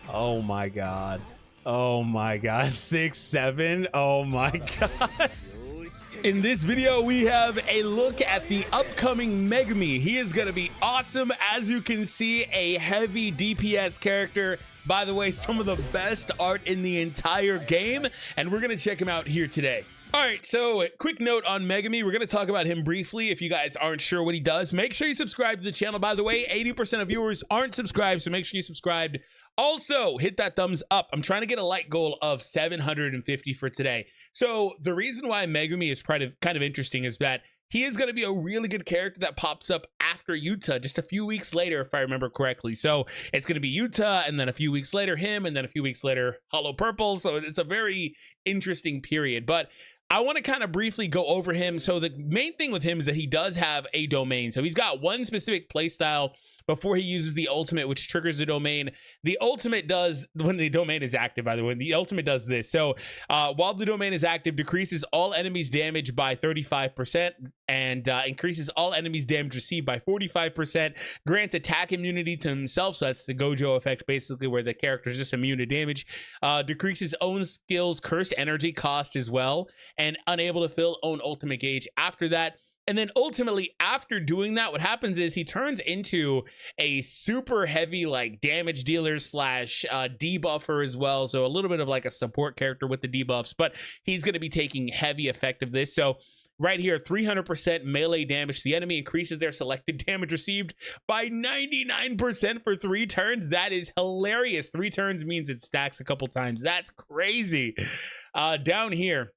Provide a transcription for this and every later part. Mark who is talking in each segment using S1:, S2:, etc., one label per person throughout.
S1: Oh my god. Oh my god. 6-7. Oh my god. In this video, we have a look at the upcoming Megumi. He is going to be awesome. As you can see, a heavy DPS character. By the way, some of the best art in the entire game, and we're going to check him out here today. All right, so quick note on Megumi. We're going to talk about him briefly. If you guys aren't sure what he does, make sure you subscribe to the channel. By the way, 80% of viewers aren't subscribed, so make sure you subscribed. Also, hit that thumbs up. I'm trying to get a like goal of 750 for today. So the reason why Megumi is kind of interesting is that he is going to be a really good character that pops up after Yuta just a few weeks later, if I remember correctly. So it's going to be Yuta, and then a few weeks later him, and then a few weeks later Hollow Purple. So it's a very interesting period. But I want to kind of briefly go over him. So the main thing with him is that he does have a domain. So he's got one specific playstyle before he uses the ultimate, which triggers the domain. The ultimate does, when the domain is active, by the way, the ultimate does this. So while the domain is active, decreases all enemies damage by 35% and increases all enemies damage received by 45%, grants attack immunity to himself. So that's the Gojo effect, basically, where the character is just immune to damage, decreases own skills cursed energy cost as well, and unable to fill own ultimate gauge after that. And then ultimately, after doing that, what happens is he turns into a super heavy like damage dealer slash debuffer as well. So a little bit of like a support character with the debuffs, but he's going to be taking heavy effect of this. So right here, 300% melee damage to the enemy, increases their selected damage received by 99% for 3 turns. That is hilarious. 3 turns means it stacks a couple times. That's crazy. Down here,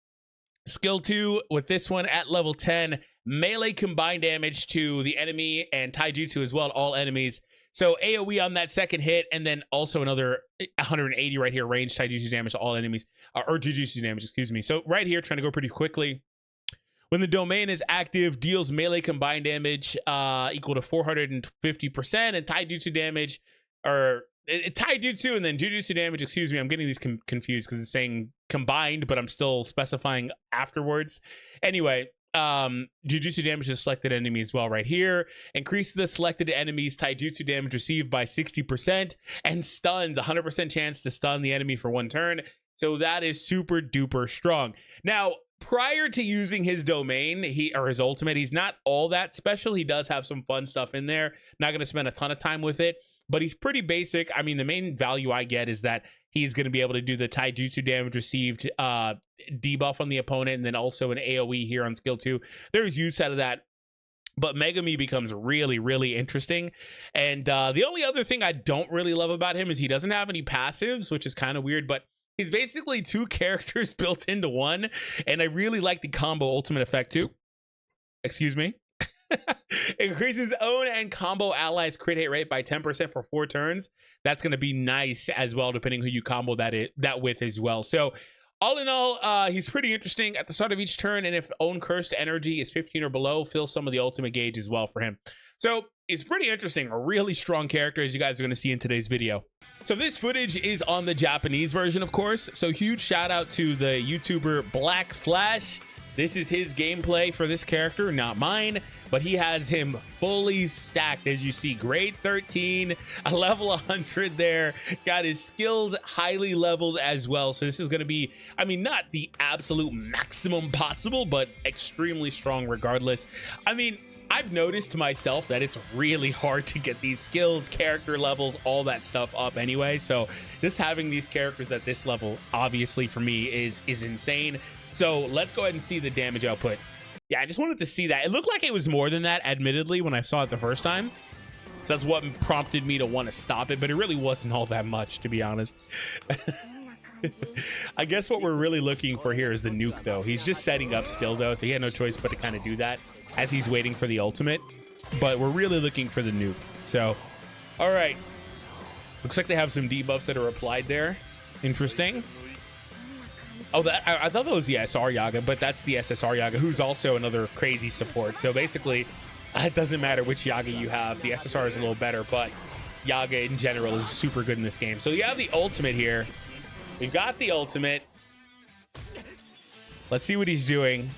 S1: skill 2 with this one at level 10, melee combined damage to the enemy and taijutsu as well, all enemies. So AoE on that second hit, and then also another 180 right here, range taijutsu damage to all enemies, or jujutsu damage, excuse me. So right here, trying to go pretty quickly. When the domain is active, deals melee combined damage equal to 450%, and taijutsu damage, or taijutsu and then jujutsu damage, excuse me, I'm getting these confused because it's saying combined, but I'm still specifying afterwards. Anyway, jujutsu damage to selected enemy as well right here, increases the selected enemy's taijutsu damage received by 60%, and stuns 100% chance to stun the enemy for 1 turn. So that is super duper strong. Now, prior to using his domain, or his ultimate, he's not all that special. He does have some fun stuff in there. Not going to spend a ton of time with it, but he's pretty basic. I mean, the main value I get is that he's going to be able to do the taijutsu damage received debuff on the opponent, and then also an AoE here on skill 2. There's use out of that, but Megumi becomes really, really interesting. And the only other thing I don't really love about him is he doesn't have any passives, which is kind of weird, but he's basically 2 characters built into one, and I really like the combo ultimate effect too. Excuse me. Increases own and combo allies crit hit rate by 10% for 4 turns. That's going to be nice as well, depending who you combo that with as well. So all in all, he's pretty interesting at the start of each turn, and if own cursed energy is 15 or below, fill some of the ultimate gauge as well for him. So it's pretty interesting, a really strong character, as you guys are going to see in today's video. So this footage is on the Japanese version, of course. So huge shout out to the YouTuber Black Flash. This is his gameplay for this character, not mine, but he has him fully stacked, as you see. Grade 13, a level 100 there. Got his skills highly leveled as well. So this is going to be, I mean, not the absolute maximum possible, but extremely strong regardless. I mean, I've noticed myself that it's really hard to get these skills, character levels, all that stuff up anyway. So just having these characters at this level, obviously for me, is insane. So let's go ahead and see the damage output. Yeah, I just wanted to see that. It looked like it was more than that, admittedly, when I saw it the first time. So that's what prompted me to want to stop it, but it really wasn't all that much, to be honest. I guess what we're really looking for here is the nuke, though. He's just setting up still, though, so he had no choice but to kind of do that as he's waiting for the ultimate. But we're really looking for the nuke. So, all right. Looks like they have some debuffs that are applied there. Interesting. Oh, I thought that was the SR Yaga, but that's the SSR Yaga, who's also another crazy support. So basically, it doesn't matter which Yaga you have. The SSR is a little better, but Yaga in general is super good in this game. So you have the ultimate here. We've got the ultimate. Let's see what he's doing.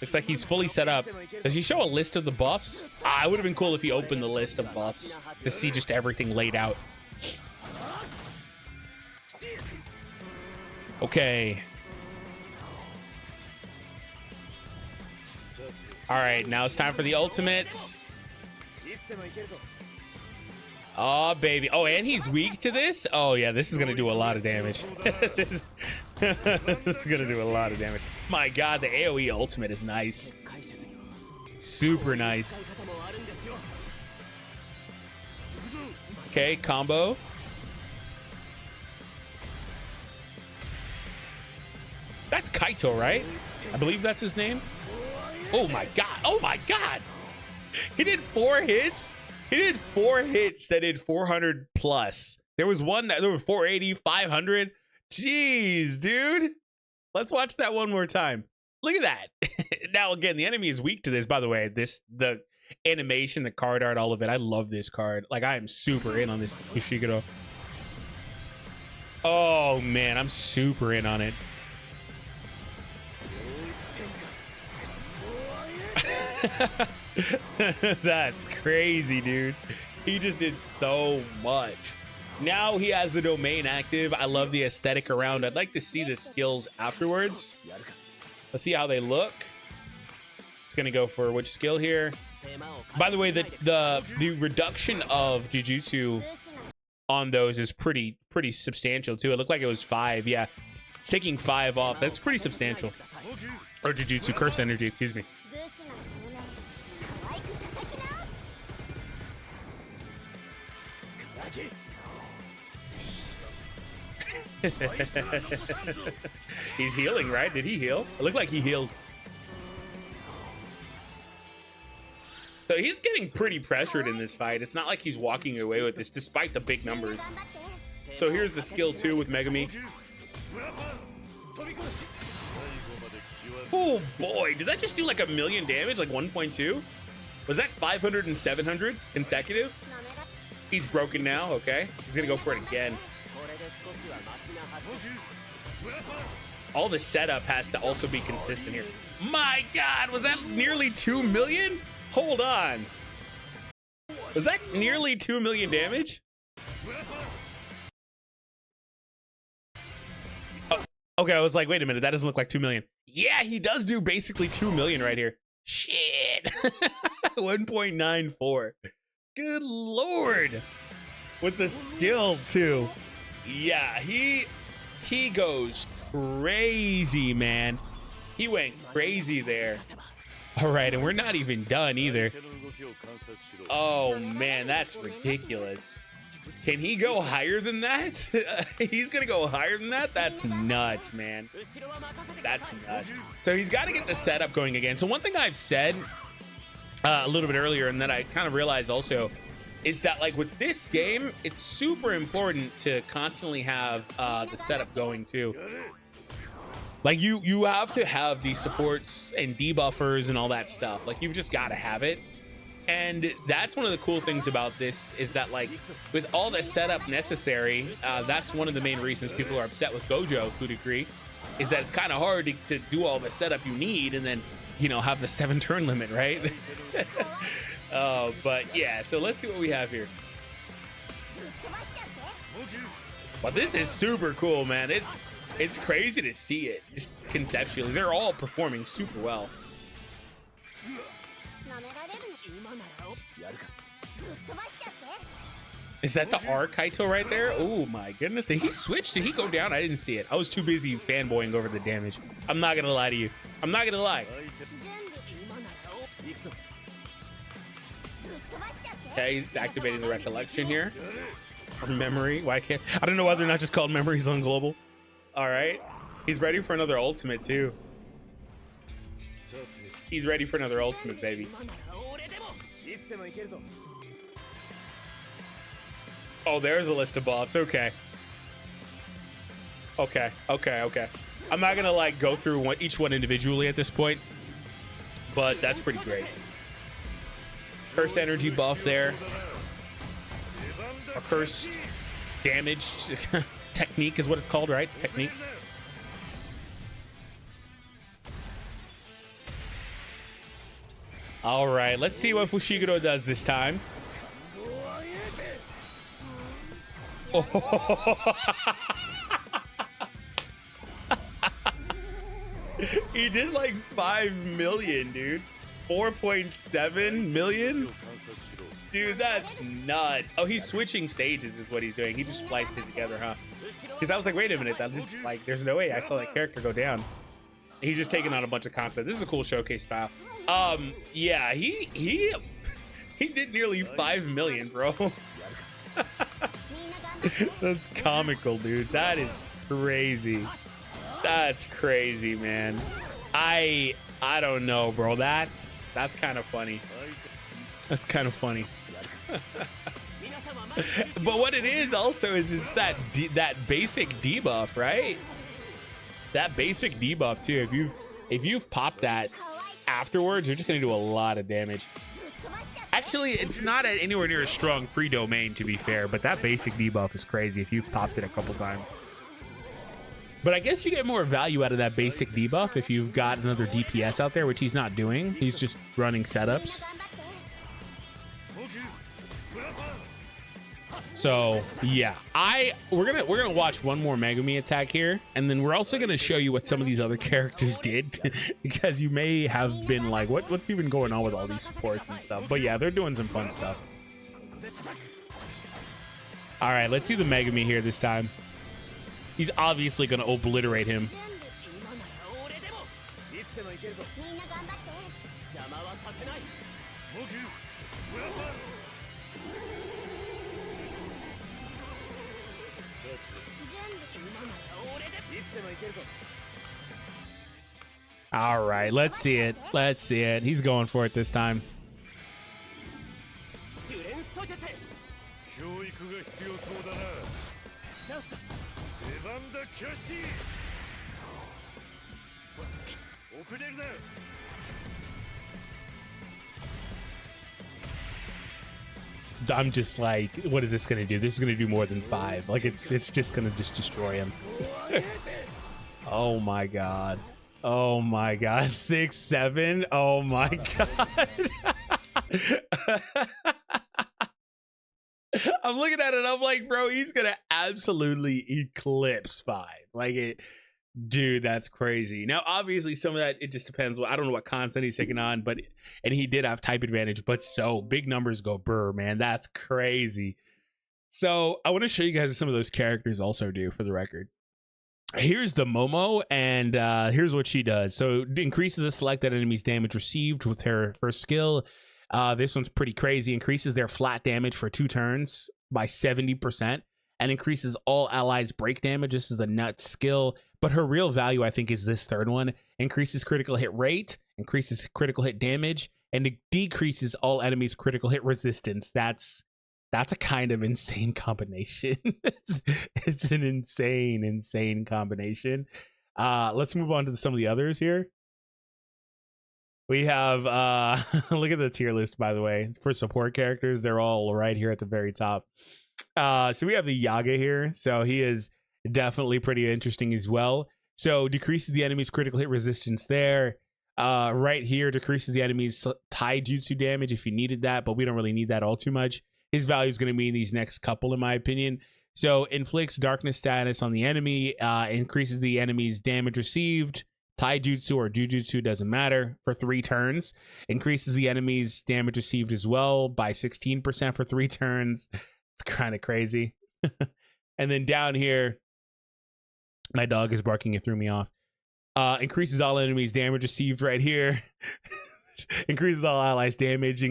S1: Looks like he's fully set up. Does he show a list of the buffs? It would have been cool if he opened the list of buffs. to see just everything laid out. Okay. All right, now it's time for the ultimates. Oh, baby. Oh, and he's weak to this? Oh, yeah, this is going to do a lot of damage. This is going to do a lot of damage. My God, the AoE ultimate is nice. Super nice. Okay, combo. That's Kaito, right? I believe that's his name. Oh, my God. Oh, my God. He did 4 hits. He did 4 hits that did 400 plus. There was one that there was 480, 500. Jeez, dude. Let's watch that one more time. Look at that. Now, again, the enemy is weak to this, by the way. The animation, the card art, all of it. I love this card. Like, I am super in on this Fushiguro. Oh, man, I'm super in on it. That's crazy, dude. He just did so much. Now he has the domain active. I love the aesthetic around. I'd like to see the skills afterwards. Let's see how they look. It's gonna go for which skill here. By the way, the reduction of Jujutsu on those is pretty substantial too. It looked like it was 5. Yeah, it's taking 5 off. That's pretty substantial. Or Jujutsu curse energy, excuse me. He's healing, right? Did he heal? It looked like he healed. So he's getting pretty pressured in this fight. It's not like he's walking away with this, despite the big numbers. So here's the skill 2 with Megumi. Oh boy, did that just do like 1,000,000 damage? Like 1.2? Was that 500 and 700 consecutive? He's broken now. Okay, he's gonna go for it again. All the setup has to also be consistent here. My God, was that nearly 2 million? Hold on. Was that nearly 2 million damage? Oh, okay, I was like, wait a minute, that doesn't look like 2 million. Yeah, he does do basically 2 million right here. Shit. 1.94. Good Lord. With the skill too. Yeah, he goes crazy, man. He went crazy there. All right, and we're not even done either. Oh man, that's ridiculous. Can he go higher than that? He's gonna go higher than that? That's nuts, man. That's nuts. So he's got to get the setup going again. So one thing I've said a little bit earlier, and then I kind of realized also, is that like with this game, it's super important to constantly have the setup going too. Like you have to have these supports and debuffers and all that stuff. Like you've just got to have it. And that's one of the cool things about this, is that like with all the setup necessary, that's one of the main reasons people are upset with Gojo to a degree, is that it's kind of hard to do all the setup you need and then, you know, have the 7 turn limit, right? But yeah, so let's see what we have here. Well, this is super cool, man. It's crazy to see it just conceptually. They're all performing super well. Is that the R Kaito right there? Oh my goodness, did he switch? Did he go down? I didn't see it. I was too busy fanboying over the damage. I'm not gonna lie to you. I'm not gonna lie. Okay, he's activating the recollection here. Or memory. Why can't I don't know why they're not just called memories on global. All right, he's ready for another ultimate too. He's ready for another ultimate, baby. Oh, there's a list of buffs. Okay. Okay. I'm not gonna like go through each one individually at this point, but that's pretty great. Cursed energy buff there. A cursed damage technique is what it's called, right? Technique. All right, let's see what Fushiguro does this time. Oh. He did like 5 million, dude. 4.7 million? Dude, that's nuts. Oh, he's switching stages is what he's doing. He just spliced it together, huh? Because I was like, wait a minute, that just like, there's no way I saw that character go down. He's just taking on a bunch of content. This is a cool showcase style. Yeah, he did nearly 5 million, bro. That's comical, dude. That is crazy. That's crazy, man. I don't know, bro. That's kind of funny. That's kind of funny. But what it is also is it's that basic debuff, right? That basic debuff too. If you've popped that afterwards, you're just gonna do a lot of damage. Actually, it's not anywhere near as strong pre-domain, to be fair, but that basic debuff is crazy if you've popped it a couple times. But I guess you get more value out of that basic debuff if you've got another DPS out there, which he's not doing. He's just running setups. So yeah, we're gonna watch one more Megumi attack here, and then we're also gonna show you what some of these other characters did, because you may have been like, what's even going on with all these supports and stuff. But yeah, they're doing some fun stuff. All right, let's see the Megumi here this time. He's obviously gonna obliterate him. All right, let's see it. Let's see it. He's going for it this time. I'm just like, what is this gonna do? This is gonna do more than 5. Like it's just gonna just destroy him. Oh my god. Oh my god. 6, 7. Oh my god. I'm looking at it. I'm like, bro, he's gonna absolutely eclipse 5. Like it, dude. That's crazy. Now, obviously, some of that it just depends. I don't know what content he's taking on, but and he did have type advantage. But so big numbers go brr, man. That's crazy. So I want to show you guys what some of those characters also do, for the record. Here's the Momo, and here's what she does. So it increases the selected enemy's damage received with her first skill. This one's pretty crazy. Increases their flat damage for 2 turns by 70%, and increases all allies break damage. This is a nut skill, but her real value, I think, is this third one. Increases critical hit rate, increases critical hit damage, and it decreases all enemies' critical hit resistance. That's a kind of insane combination. It's an insane combination. Let's move on to some of the others here. We have look at the tier list, by the way. For support characters, they're all right here at the very top. So we have the Yaga here. So he is definitely pretty interesting as well. So decreases the enemy's critical hit resistance there. Right here decreases the enemy's taijutsu damage if you needed that, but we don't really need that all too much. His value is going to be in these next couple, in my opinion. So inflicts darkness status on the enemy, increases the enemy's damage received, taijutsu or jujutsu, doesn't matter, for 3 turns. Increases the enemy's damage received as well by 16% for 3 turns. It's kind of crazy. And then down here, my dog is barking, it threw me off. Increases all enemies damage received right here. Increases all allies damage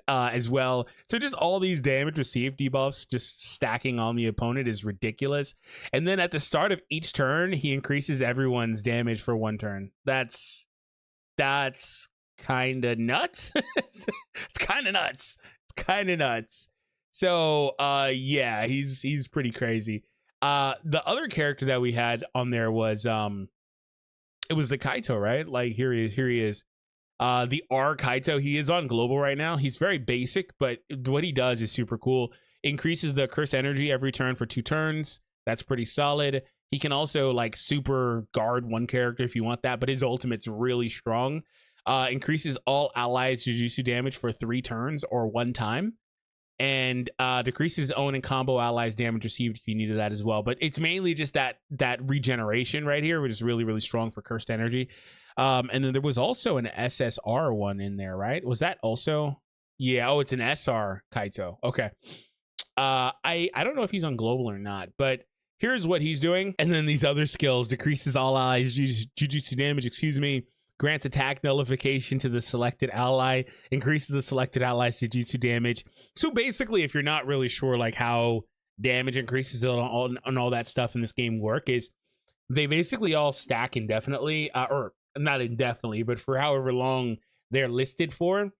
S1: as well. So just all these damage received debuffs just stacking on the opponent is ridiculous. And then at the start of each turn, he increases everyone's damage for 1 turn. That's kind of nuts. It's kind of nuts. It's kind of nuts. So yeah, he's pretty crazy. The other character that we had on there was it was the Kaito, right? Like here he is. The R Kaito, he is on global right now. He's very basic, but what he does is super cool. Increases the curse energy every turn for 2 turns. That's pretty solid. He can also like super guard one character if you want that, but his ultimate's really strong. Increases all allies Jujutsu damage for 3 turns or 1 time. and decreases own and combo allies damage received if you needed that as well. But it's mainly just that regeneration right here, which is really, really strong for cursed energy. And then there was also an SSR one in there, right? Was that also? Yeah. Oh, it's an SR Kaito. Okay. I don't know if he's on global or not, but here's what he's doing. And then these other skills: decreases all allies jujutsu damage, excuse me, grants attack nullification to the selected ally, increases the selected ally's jujutsu damage. So basically, if you're not really sure like how damage increases and all that stuff in this game work, is they basically all stack indefinitely, or not indefinitely, but for however long they're listed for.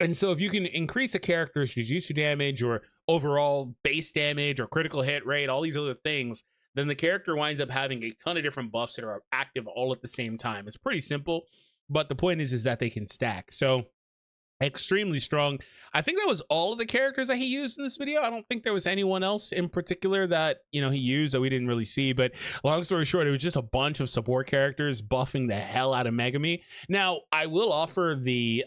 S1: And so if you can increase a character's jujutsu damage or overall base damage or critical hit rate, all these other things, then the character winds up having a ton of different buffs that are active all at the same time. It's pretty simple, but the point is that they can stack. So extremely strong. I think that was all of the characters that he used in this video. I don't think there was anyone else in particular that, you know, he used that we didn't really see. But long story short, it was just a bunch of support characters buffing the hell out of Megumi. Now, I will offer the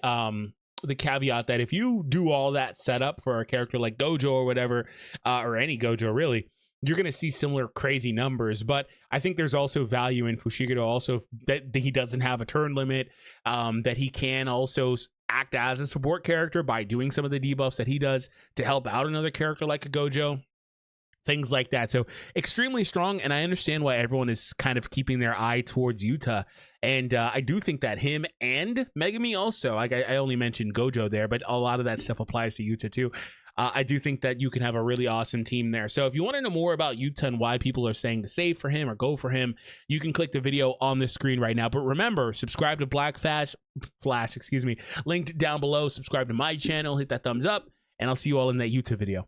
S1: caveat that if you do all that setup for a character like Gojo or whatever, or any Gojo really, you're going to see similar crazy numbers. But I think there's also value in Fushiguro also that he doesn't have a turn limit, that he can also act as a support character by doing some of the debuffs that he does to help out another character like a Gojo, things like that. So extremely strong, and I understand why everyone is kind of keeping their eye towards Yuta. And I do think that him and Megumi also, like I only mentioned Gojo there, but a lot of that stuff applies to Yuta too. I do think that you can have a really awesome team there. So if you want to know more about Yuta and why people are saying to save for him or go for him, you can click the video on the screen right now. But remember, subscribe to Black Flash, excuse me, linked down below. Subscribe to my channel, hit that thumbs up, and I'll see you all in that Yuta video.